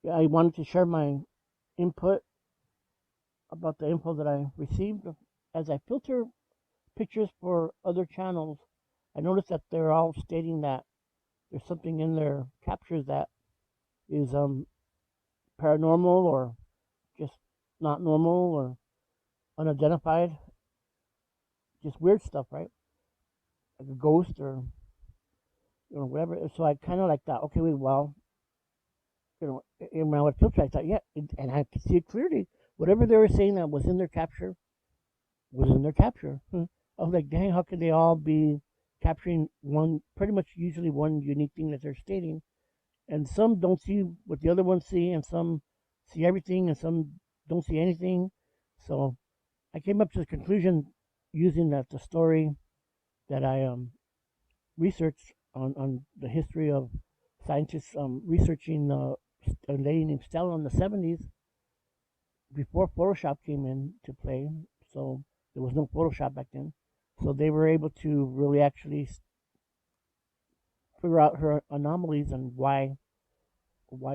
Yeah, I wanted to share my input about the info that I received as I filter pictures for other channels. I noticed that they're all stating that there's something in their captures that is paranormal or just not normal or unidentified, just weird stuff, right? Like a ghost or whatever. So I kind of like that. Okay, well, and when I would filter, I thought, yeah, and I could see it clearly. Whatever they were saying that was in their capture was in their capture. I was like, dang, how can they all be capturing one, pretty much usually one unique thing that they're stating? And some don't see what the other ones see, and some see everything, and some don't see anything. So I came up to the conclusion using that the story that I researched on the history of scientists researching a lady named Stella in the 70s before Photoshop came into play. So there was no Photoshop back then. So they were able to really actually figure out her anomalies and why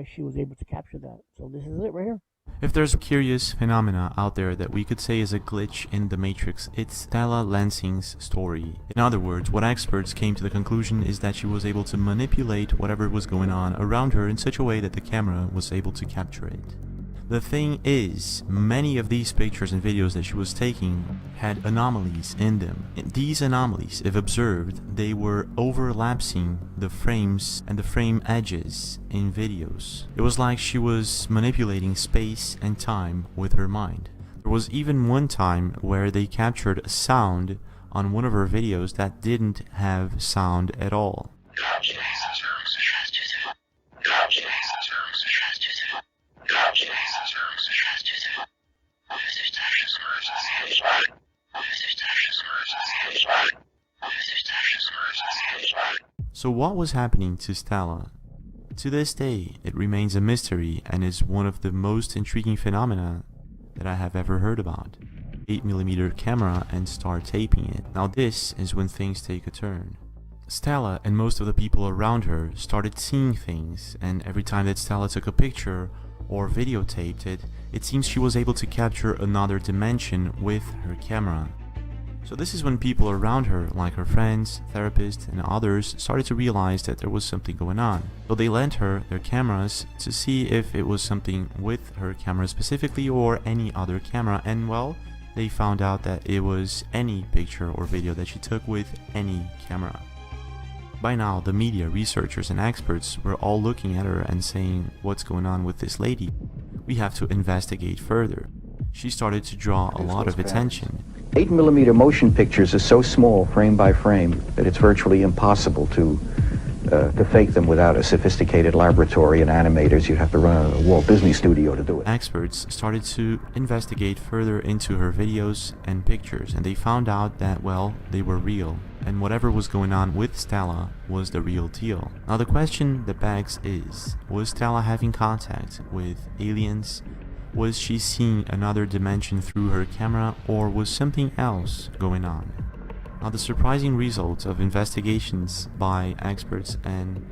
she was able to capture that. So this is it right here. If there's a curious phenomena out there that we could say is a glitch in the Matrix, it's Stella Lansing's story. In other words, what experts came to the conclusion is that she was able to manipulate whatever was going on around her in such a way that the camera was able to capture it. The thing is, many of these pictures and videos that she was taking had anomalies in them. These anomalies, if observed, they were overlapping the frames and the frame edges in videos. It was like she was manipulating space and time with her mind. There was even one time where they captured a sound on one of her videos that didn't have sound at all. So what was happening to Stella? To this day, it remains a mystery and is one of the most intriguing phenomena that I have ever heard about. 8mm camera and start taping it. Now this is when things take a turn. Stella and most of the people around her started seeing things, and every time that Stella took a picture or videotaped it, it seems she was able to capture another dimension with her camera. So this is when people around her, like her friends, therapists, and others, started to realize that there was something going on. So they lent her their cameras to see if it was something with her camera specifically or any other camera, and well, they found out that it was any picture or video that she took with any camera. By now, the media, researchers, and experts were all looking at her and saying, what's going on with this lady? We have to investigate further. She started to draw a lot of attention. 8mm motion pictures are so small, frame by frame, that it's virtually impossible to fake them without a sophisticated laboratory and animators. You'd have to run a Walt Disney studio to do it. Experts started to investigate further into her videos and pictures, and they found out that, well, they were real, and whatever was going on with Stella was the real deal. Now the question that begs is, was Stella having contact with aliens? Was she seeing another dimension through her camera, or was something else going on? Now the surprising results of investigations by experts and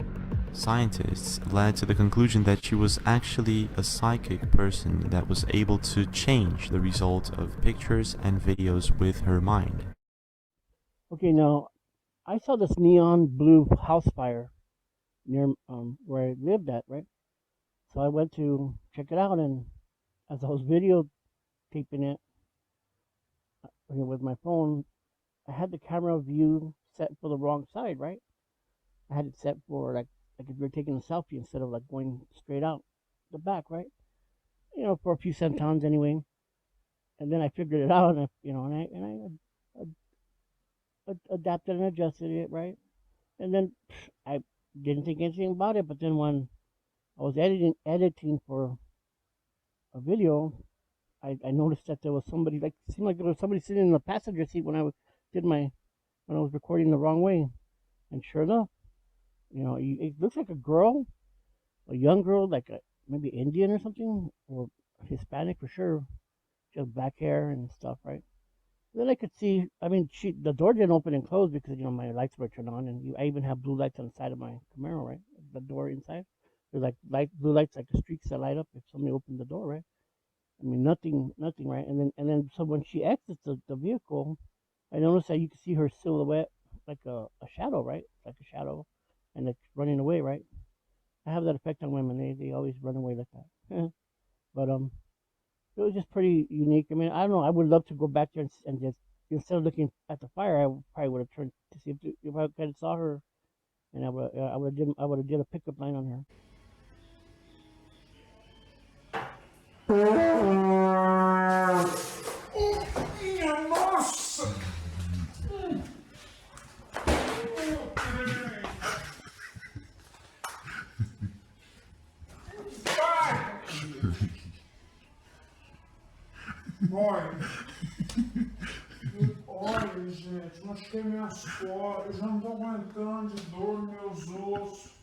scientists led to the conclusion that she was actually a psychic person that was able to change the result of pictures and videos with her mind. Okay, now I saw this neon blue house fire near where I lived at, right? So I went to check it out, and as I was videotaping it with my phone, I had the camera view set for the wrong side, right? I had it set for like if you're taking a selfie instead of like going straight out the back, right? For a few centons anyway. And then I figured it out, and I adapted and adjusted it, right? And then I didn't think anything about it. But then when I was editing for a video, I noticed that there was somebody, like, it seemed like there was somebody sitting in the passenger seat when when I was recording the wrong way. And sure enough, it looks like a young girl, like maybe Indian or something, or Hispanic for sure, just black hair and stuff, right? Then I could see. I mean, the door didn't open and close because my lights were turned on, and I even have blue lights on the side of my Camaro, right? The door inside, there's like blue lights, like the streaks that light up if somebody opened the door, right? I mean, nothing, right? And then so when she exits the vehicle, I noticed that you can see her silhouette like a shadow, right? Like a shadow, and it's running away, right? I have that effect on women. They always run away like that. But it was just pretty unique. I mean, I don't know. I would love to go back there and just instead of looking at the fire, I probably would have turned to see if I could saw her, and I would have did a pickup line on her. Minha nossa! Pai! Olha, olha, gente, machuquei minhas costas, eu já não tô aguentando de dor nos meus ossos.